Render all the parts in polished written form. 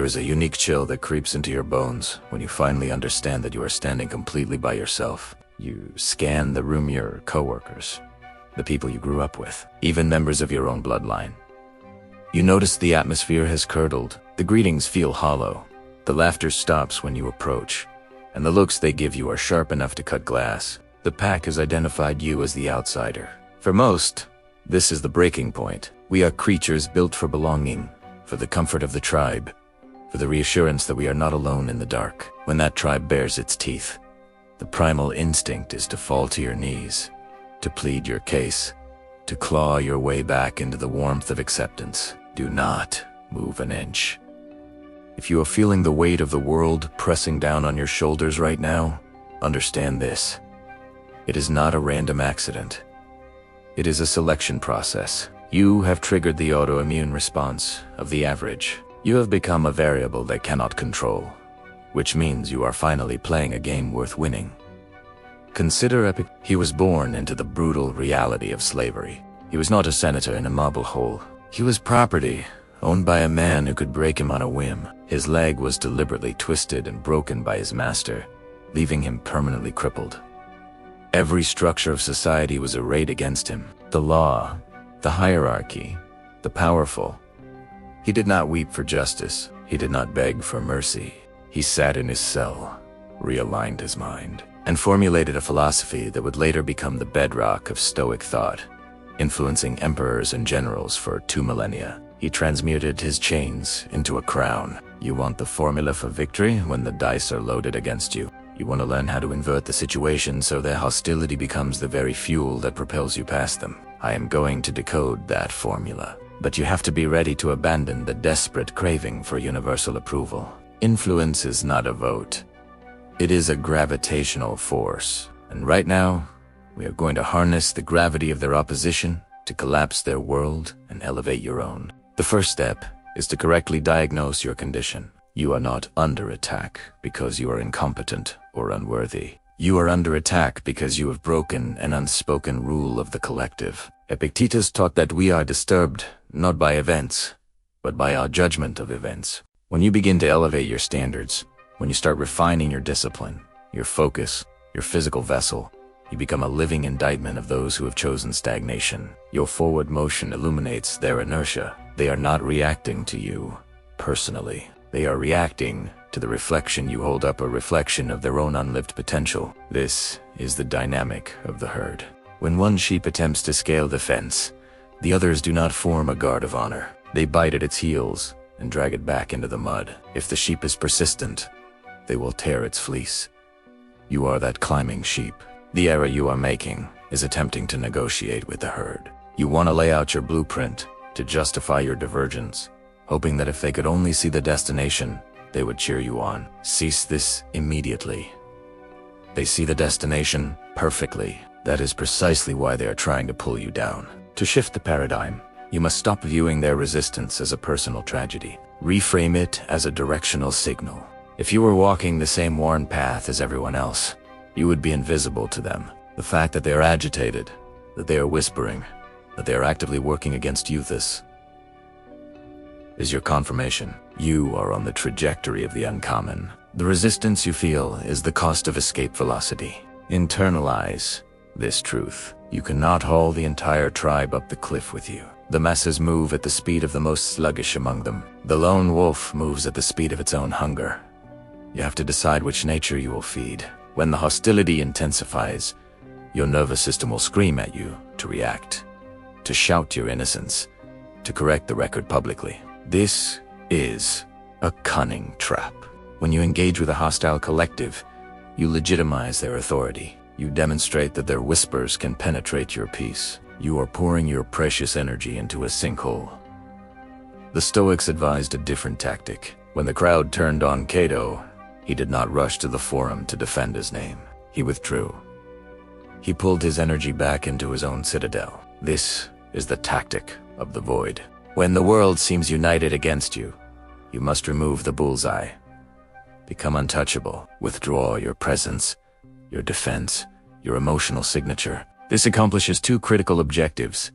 There is a unique chill that creeps into your bones when you finally understand that you are standing completely by yourself. You scan the room, your coworkers, the people you grew up with, even members of your own bloodline. You notice the atmosphere has curdled, the greetings feel hollow, the laughter stops when you approach, and the looks they give you are sharp enough to cut glass. The pack has identified you as the outsider. For most, this is the breaking point. We are creatures built for belonging, for the comfort of the tribe, for the reassurance that we are not alone in the dark. When that tribe bares its teeth, the primal instinct is to fall to your knees, to plead your case, to claw your way back into the warmth of acceptance. Do not move an inch. If you are feeling the weight of the world pressing down on your shoulders right now, understand this. It is not a random accident. It is a selection process. You have triggered the autoimmune response of the average. You have become a variable they cannot control, which means you are finally playing a game worth winning. Consider he was born into the brutal reality of slavery. He was not a senator in a marble hole. He was property, owned by a man who could break him on a whim. His leg was deliberately twisted and broken by his master, leaving him permanently crippled. Every structure of society was arrayed against him. The law, the hierarchy, the powerful. He did not weep for justice. He did not beg for mercy. He sat in his cell, realigned his mind, and formulated a philosophy that would later become the bedrock of Stoic thought, influencing emperors and generals for 2 millennia. He transmuted his chains into a crown. You want the formula for victory when the dice are loaded against you. You want to learn how to invert the situation so that hostility becomes the very fuel that propels you past them. I am going to decode that formula. But you have to be ready to abandon the desperate craving for universal approval. Influence is not a vote. It is a gravitational force. And right now, we are going to harness the gravity of their opposition to collapse their world and elevate your own. The first step is to correctly diagnose your condition. You are not under attack because you are incompetent or unworthy. You are under attack because you have broken an unspoken rule of the collective. Epictetus taught that we are disturbed not by events, but by our judgment of events. When you begin to elevate your standards, when you start refining your discipline, your focus, your physical vessel, you become a living indictment of those who have chosen stagnation. Your forward motion illuminates their inertia. They are not reacting to you personally. They are reacting to the reflection you hold up, a reflection of their own unlived potential. This is the dynamic of the herd. When one sheep attempts to scale the fence, the others do not form a guard of honor. They bite at its heels and drag it back into the mud. If the sheep is persistent, they will tear its fleece. You are that climbing sheep. The error you are making is attempting to negotiate with the herd. You want to lay out your blueprint to justify your divergence, hoping that if they could only see the destination, they would cheer you on. Cease this immediately. They see the destination perfectly. That is precisely why they are trying to pull you down. To shift the paradigm, you must stop viewing their resistance as a personal tragedy. Reframe it as a directional signal. If you were walking the same worn path as everyone else, you would be invisible to them. The fact that they are agitated, that they are whispering, that they are actively working against you, this is your confirmation. You are on the trajectory of the uncommon. The resistance you feel is the cost of escape velocity. Internalize this truth. You cannot haul the entire tribe up the cliff with you. The masses move at the speed of the most sluggish among them. The lone wolf moves at the speed of its own hunger. You have to decide which nature you will feed. When the hostility intensifies, your nervous system will scream at you to react, to shout your innocence, to correct the record publicly. This is a cunning trap. When you engage with a hostile collective, you legitimize their authority. You demonstrate that their whispers can penetrate your peace. You are pouring your precious energy into a sinkhole. The Stoics advised a different tactic. When the crowd turned on Cato, he did not rush to the forum to defend his name. He withdrew. He pulled his energy back into his own citadel. This is the tactic of the void. When the world seems united against you, you must remove the bullseye. Become untouchable. Withdraw your presence, your defense, your emotional signature. This accomplishes two critical objectives.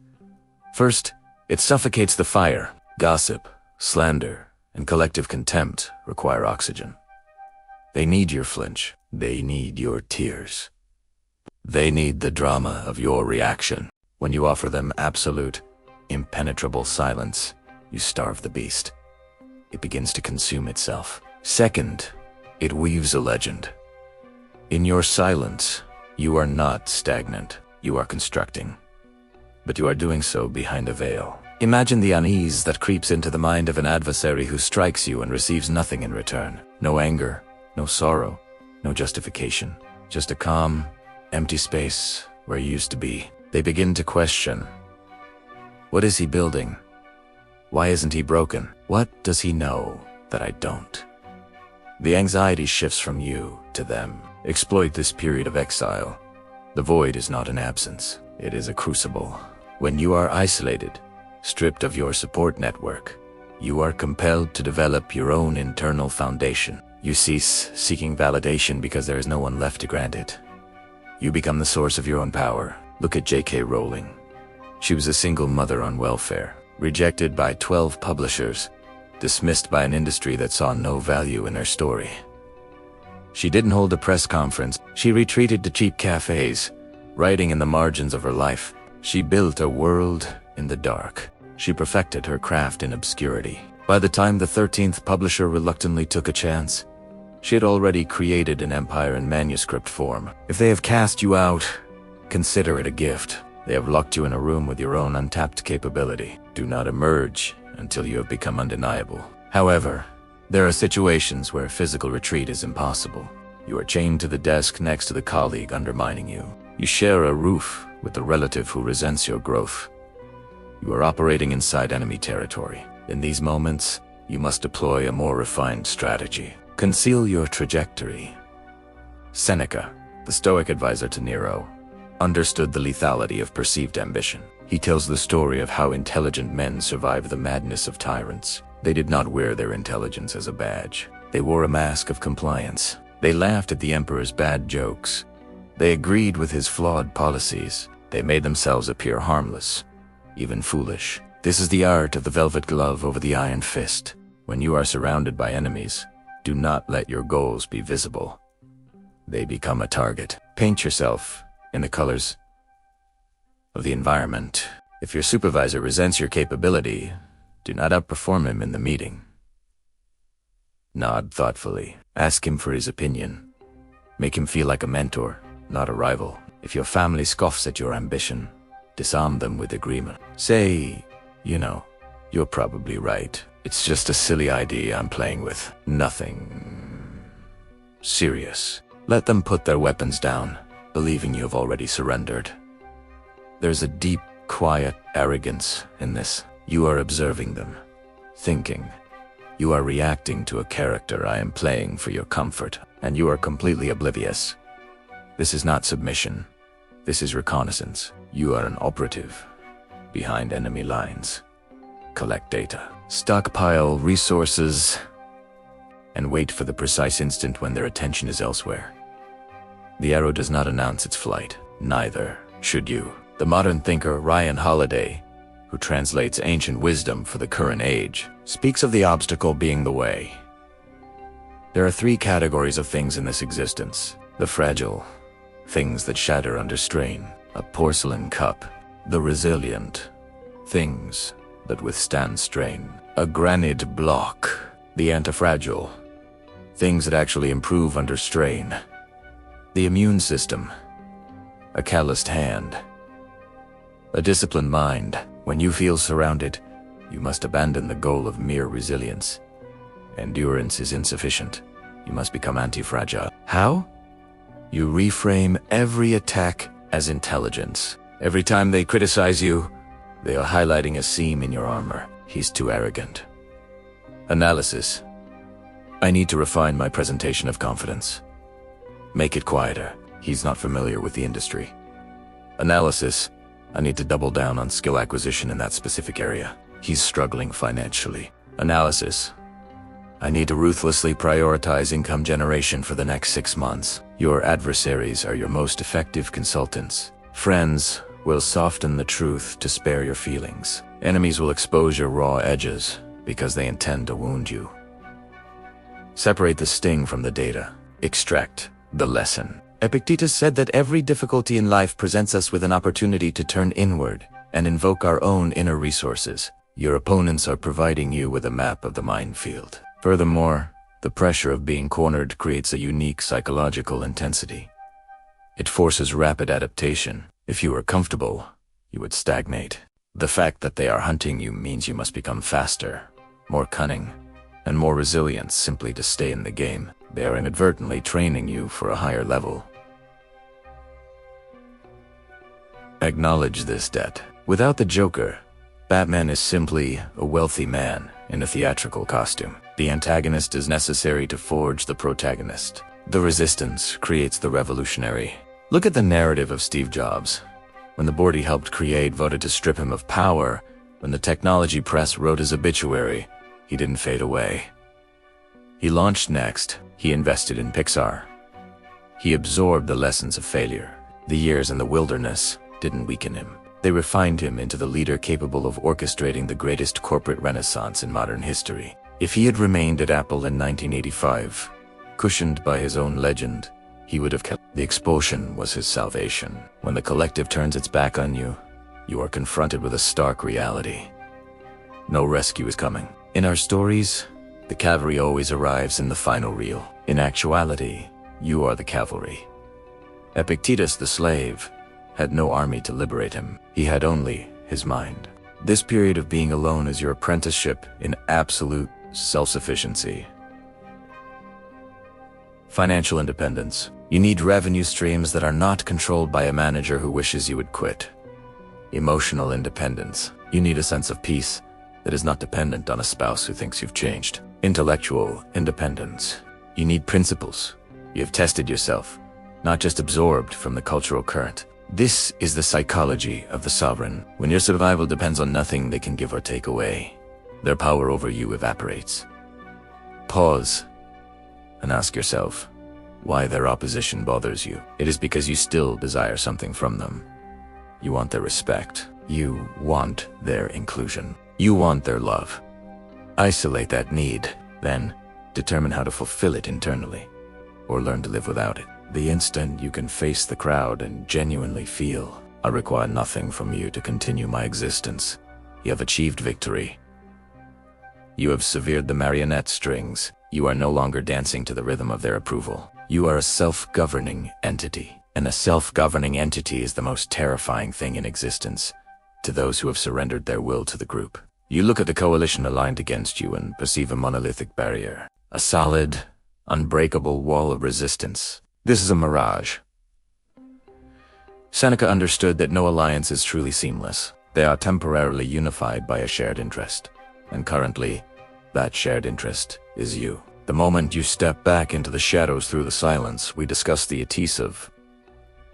First, it suffocates the fire. Gossip, slander, and collective contempt require oxygen. They need your flinch. They need your tears. They need the drama of your reaction. When you offer them absolute, impenetrable silence, you starve the beast. It begins to consume itself. Second, it weaves a legend. In your silence, you are not stagnant. You are constructing. But you are doing so behind a veil. Imagine the unease that creeps into the mind of an adversary who strikes you and receives nothing in return. No anger, no sorrow, no justification. Just a calm, empty space where you used to be. They begin to question. What is he building? Why isn't he broken? What does he know that I don't? The anxiety shifts from you to them. Exploit this period of exile. The void is not an absence. It is a crucible. When you are isolated, stripped of your support network, you are compelled to develop your own internal foundation. You cease seeking validation because there is no one left to grant it. You become the source of your own power. Look at J.K. Rowling. She was a single mother on welfare, rejected by 12 publishers, dismissed by an industry that saw no value in her story. She didn't hold a press conference. She retreated to cheap cafes, writing in the margins of her life. She built a world in the dark. She perfected her craft in obscurity. By the time the 13th publisher reluctantly took a chance, she had already created an empire in manuscript form. If they have cast you out, consider it a gift. They have locked you in a room with your own untapped capability. Do not emerge until you have become undeniable. However, there are situations where physical retreat is impossible. You are chained to the desk next to the colleague undermining you. You share a roof with the relative who resents your growth. You are operating inside enemy territory. In these moments, you must deploy a more refined strategy. Conceal your trajectory. Seneca, the Stoic advisor to Nero, understood the lethality of perceived ambition. He tells the story of how intelligent men survive the madness of tyrants. They did not wear their intelligence as a badge. They wore a mask of compliance. They laughed at the emperor's bad jokes. They agreed with his flawed policies. They made themselves appear harmless, even foolish. This is the art of the velvet glove over the iron fist. When you are surrounded by enemies, do not let your goals be visible. They become a target. Paint yourself in the colors of the environment. If your supervisor resents your capability, do not outperform him in the meeting. Nod thoughtfully. Ask him for his opinion. Make him feel like a mentor, not a rival. If your family scoffs at your ambition, disarm them with agreement. Say, you're probably right. It's just a silly idea I'm playing with. Nothing serious. Let them put their weapons down, believing you have already surrendered. There's a deep, quiet arrogance in this. You are observing them, thinking. You are reacting to a character I am playing for your comfort, and you are completely oblivious. This is not submission. This is reconnaissance. You are an operative behind enemy lines. Collect data, stockpile resources, and wait for the precise instant when their attention is elsewhere. The arrow does not announce its flight. Neither should you. The modern thinker Ryan Holiday, who translates ancient wisdom for the current age, speaks of the obstacle being the way. There are three categories of things in this existence. The fragile, things that shatter under strain, a porcelain cup. The resilient, things that withstand strain. A granite block, the antifragile, things that actually improve under strain. The immune system, a calloused hand. A disciplined mind. When you feel surrounded, you must abandon the goal of mere resilience. Endurance is insufficient. You must become anti-fragile. How? You reframe every attack as intelligence. Every time they criticize you, they are highlighting a seam in your armor. He's too arrogant. Analysis. I need to refine my presentation of confidence. Make it quieter. He's not familiar with the industry. Analysis. I need to double down on skill acquisition in that specific area. He's struggling financially. Analysis. I need to ruthlessly prioritize income generation for the next 6 months. Your adversaries are your most effective consultants. Friends will soften the truth to spare your feelings. Enemies will expose your raw edges, because they intend to wound you. Separate the sting from the data. Extract the lesson. Epictetus said that every difficulty in life presents us with an opportunity to turn inward and invoke our own inner resources. Your opponents are providing you with a map of the minefield. Furthermore, the pressure of being cornered creates a unique psychological intensity. It forces rapid adaptation. If you were comfortable, you would stagnate. The fact that they are hunting you means you must become faster, more cunning, and more resilient simply to stay in the game. They are inadvertently training you for a higher level. Acknowledge this debt. Without the Joker, Batman is simply a wealthy man in a theatrical costume. The antagonist is necessary to forge the protagonist. The resistance creates the revolutionary. Look at the narrative of Steve Jobs. When the board he helped create voted to strip him of power, when the technology press wrote his obituary, he didn't fade away. He launched next. He invested in Pixar. He absorbed the lessons of failure. The years in the wilderness didn't weaken him. They refined him into the leader capable of orchestrating the greatest corporate renaissance in modern history. If he had remained at Apple in 1985, cushioned by his own legend, he would have kept. The expulsion was his salvation. When the collective turns its back on you, you are confronted with a stark reality. No rescue is coming. In our stories, the cavalry always arrives in the final reel. In actuality, you are the cavalry. Epictetus, the slave, had no army to liberate him. He had only his mind. This period of being alone is your apprenticeship in absolute self-sufficiency. Financial independence. You need revenue streams that are not controlled by a manager who wishes you would quit. Emotional independence. You need a sense of peace that is not dependent on a spouse who thinks you've changed. Intellectual independence. You need principles. You have tested yourself, not just absorbed from the cultural current. This is the psychology of the sovereign. When your survival depends on nothing they can give or take away, their power over you evaporates. Pause and ask yourself why their opposition bothers you. It is because you still desire something from them. You want their respect. You want their inclusion. You want their love. Isolate that need, then determine how to fulfill it internally, or learn to live without it. The instant you can face the crowd and genuinely feel, I require nothing from you to continue my existence. You have achieved victory. You have severed the marionette strings. You are no longer dancing to the rhythm of their approval. You are a self-governing entity, and a self-governing entity is the most terrifying thing in existence to those who have surrendered their will to the group. You look at the coalition aligned against you and perceive a monolithic barrier, a solid, unbreakable wall of resistance. This is a mirage. Seneca understood that no alliance is truly seamless. They are temporarily unified by a shared interest. And currently, that shared interest is you. The moment you step back into the shadows through the silence, we discuss the adhesive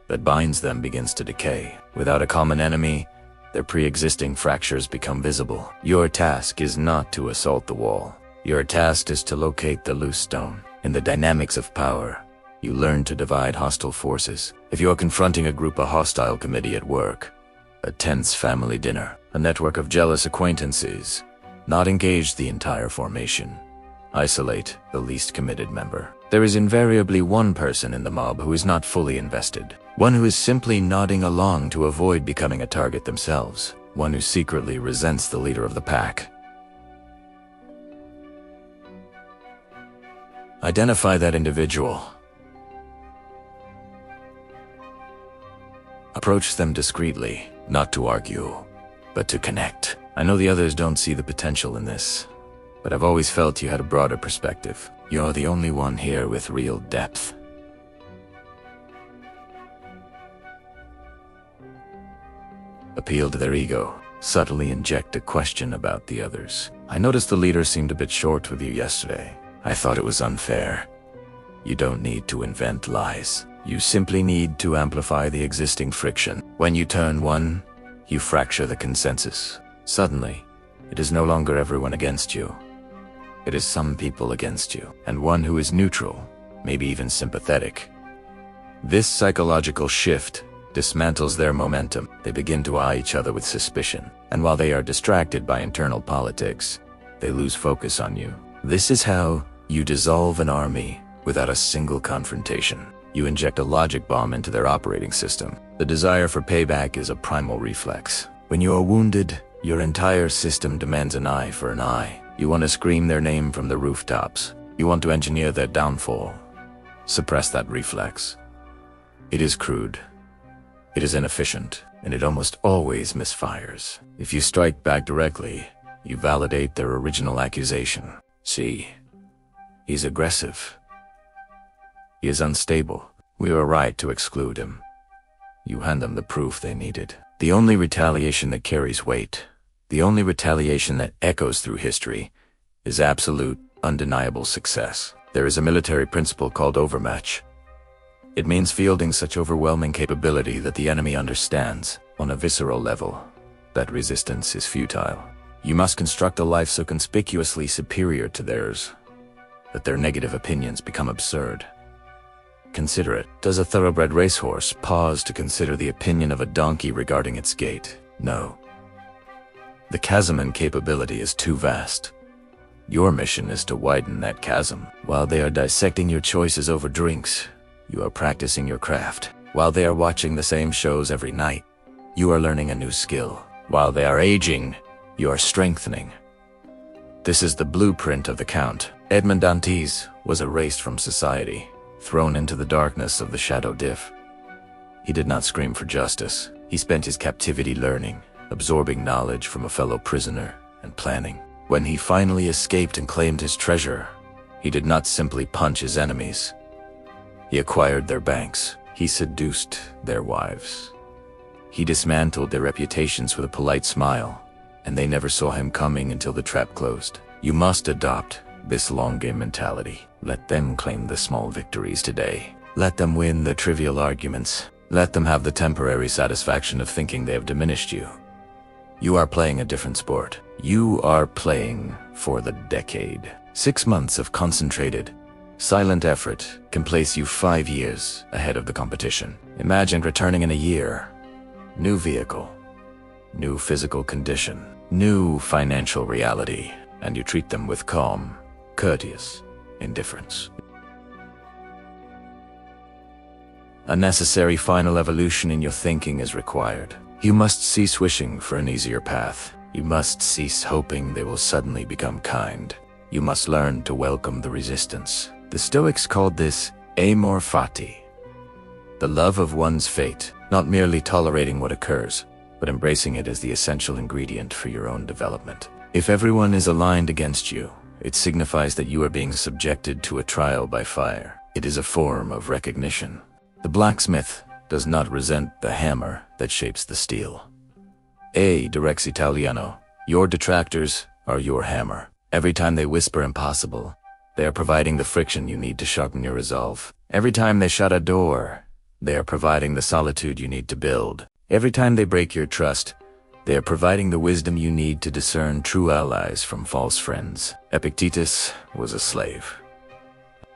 that binds them begins to decay. Without a common enemy, their pre-existing fractures become visible. Your task is not to assault the wall. Your task is to locate the loose stone. In the dynamics of power, you learn to divide hostile forces. If you are confronting a group, a hostile committee at work, a tense family dinner, a network of jealous acquaintances, not engage the entire formation. Isolate the least committed member. There is invariably one person in the mob who is not fully invested. One who is simply nodding along to avoid becoming a target themselves. One who secretly resents the leader of the pack. Identify that individual. Approach them discreetly, not to argue, but to connect. I know the others don't see the potential in this, but I've always felt you had a broader perspective. You're the only one here with real depth. Appeal to their ego. Subtly inject a question about the others. I noticed the leader seemed a bit short with you yesterday. I thought it was unfair. You don't need to invent lies. You simply need to amplify the existing friction. When you turn one, you fracture the consensus. Suddenly, it is no longer everyone against you. It is some people against you, and one who is neutral, maybe even sympathetic. This psychological shift dismantles their momentum. They begin to eye each other with suspicion, and while they are distracted by internal politics, they lose focus on you. This is how you dissolve an army without a single confrontation. You inject a logic bomb into their operating system. The desire for payback is a primal reflex. When you are wounded, your entire system demands an eye for an eye. You want to scream their name from the rooftops. You want to engineer their downfall. Suppress that reflex. It is crude. It is inefficient, and it almost always misfires. If you strike back directly, you validate their original accusation. See, he's aggressive. He is unstable. We were right to exclude him. You hand them the proof they needed. The only retaliation that carries weight, the only retaliation that echoes through history, is absolute, undeniable success. There is a military principle called overmatch. It means fielding such overwhelming capability that the enemy understands, on a visceral level, that resistance is futile. You must construct a life so conspicuously superior to theirs that their negative opinions become absurd. Consider it. Does a thoroughbred racehorse pause to consider the opinion of a donkey regarding its gait? No. The chasm in capability is too vast. Your mission is to widen that chasm. While they are dissecting your choices over drinks, you are practicing your craft. While they are watching the same shows every night, you are learning a new skill. While they are aging, you are strengthening. This is the blueprint of the Count. Edmond Dantes was erased from society, thrown into the darkness of the Shadow Diff. He did not scream for justice. He spent his captivity learning, absorbing knowledge from a fellow prisoner, and planning. When he finally escaped and claimed his treasure, he did not simply punch his enemies. He acquired their banks. He seduced their wives. He dismantled their reputations with a polite smile, and they never saw him coming until the trap closed. You must adopt this long game mentality. Let them claim the small victories today. Let them win the trivial arguments. Let them have the temporary satisfaction of thinking they have diminished you. You are playing a different sport. You are playing for the decade. 6 months of concentrated, silent effort can place you 5 years ahead of the competition. Imagine returning in a year. New vehicle, new physical condition, new financial reality, and you treat them with calm, courteous indifference. A necessary final evolution in your thinking is required. You must cease wishing for an easier path. You must cease hoping they will suddenly become kind. You must learn to welcome the resistance. The Stoics called this Amor Fati, the love of one's fate, not merely tolerating what occurs, but embracing it as the essential ingredient for your own development. If everyone is aligned against you, it signifies that you are being subjected to a trial by fire. It is a form of recognition. The blacksmith does not resent the hammer that shapes the steel. Direx Italiano, your detractors are your hammer. Every time they whisper impossible, they are providing the friction you need to sharpen your resolve. Every time they shut a door, they are providing the solitude you need to build. Every time they break your trust, they are providing the wisdom you need to discern true allies from false friends. Epictetus was a slave.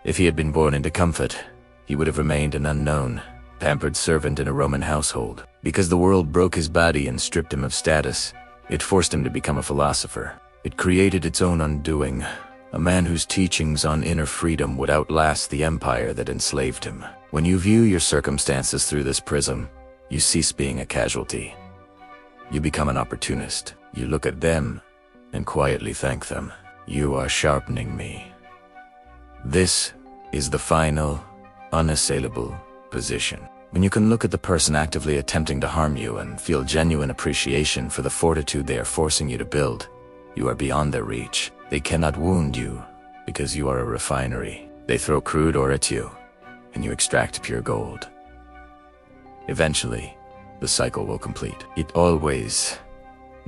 If he had been born into comfort, he would have remained an unknown, pampered servant in a Roman household. Because the world broke his body and stripped him of status, it forced him to become a philosopher. It created its own undoing, a man whose teachings on inner freedom would outlast the empire that enslaved him. When you view your circumstances through this prism, you cease being a casualty. You become an opportunist. You look at them and quietly thank them. You are sharpening me. This is the final, unassailable position. When you can look at the person actively attempting to harm you and feel genuine appreciation for the fortitude they are forcing you to build, you are beyond their reach. They cannot wound you because you are a refinery. They throw crude ore at you, and you extract pure gold. Eventually, the cycle will complete. It always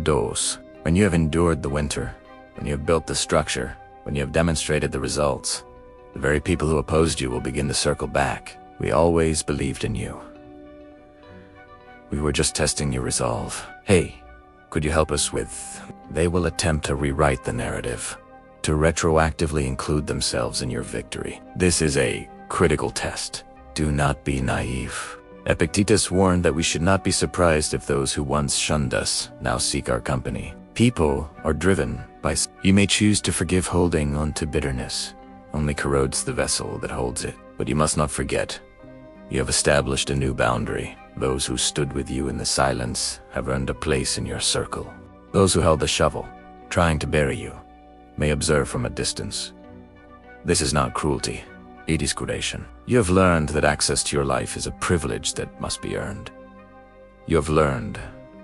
does. When you have endured the winter, when you have built the structure, when you have demonstrated the results, the very people who opposed you will begin to circle back. We always believed in you. We were just testing your resolve. Hey, could you help us with... They will attempt to rewrite the narrative, to retroactively include themselves in your victory. This is a critical test. Do not be naive. Epictetus warned that we should not be surprised if those who once shunned us now seek our company. People are driven by. You may choose to forgive. Holding on to bitterness only corrodes the vessel that holds it. But you must not forget, you have established a new boundary. Those who stood with you in the silence have earned a place in your circle. Those who held the shovel, trying to bury you, may observe from a distance. This is not cruelty, it is curation. You have learned that access to your life is a privilege that must be earned. You have learned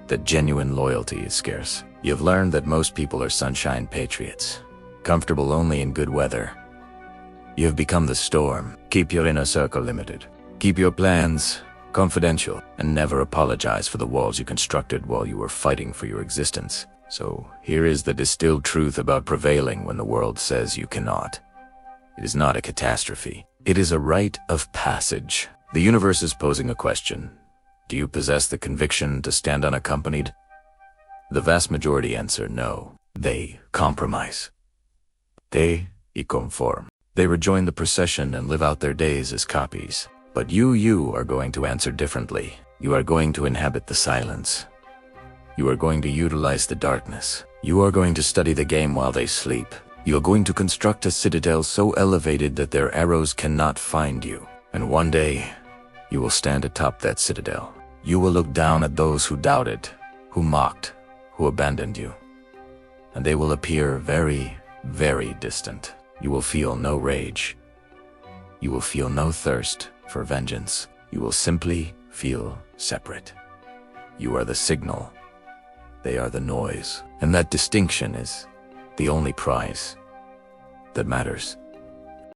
that genuine loyalty is scarce. You have learned that most people are sunshine patriots, comfortable only in good weather. You have become the storm. Keep your inner circle limited. Keep your plans confidential, and never apologize for the walls you constructed while you were fighting for your existence. So here is the distilled truth about prevailing when the world says you cannot. It is not a catastrophe. It is a rite of passage. The universe is posing a question. Do you possess the conviction to stand unaccompanied? The vast majority answer no. They compromise. They y conform. They rejoin the procession and live out their days as copies. But you are going to answer differently. You are going to inhabit the silence. You are going to utilize the darkness. You are going to study the game while they sleep. You are going to construct a citadel so elevated that their arrows cannot find you. And one day, you will stand atop that citadel. You will look down at those who doubted, who mocked, who abandoned you. And they will appear very, very distant. You will feel no rage. You will feel no thirst for vengeance. You will simply feel separate. You are the signal. They are the noise. And that distinction is the only prize that matters.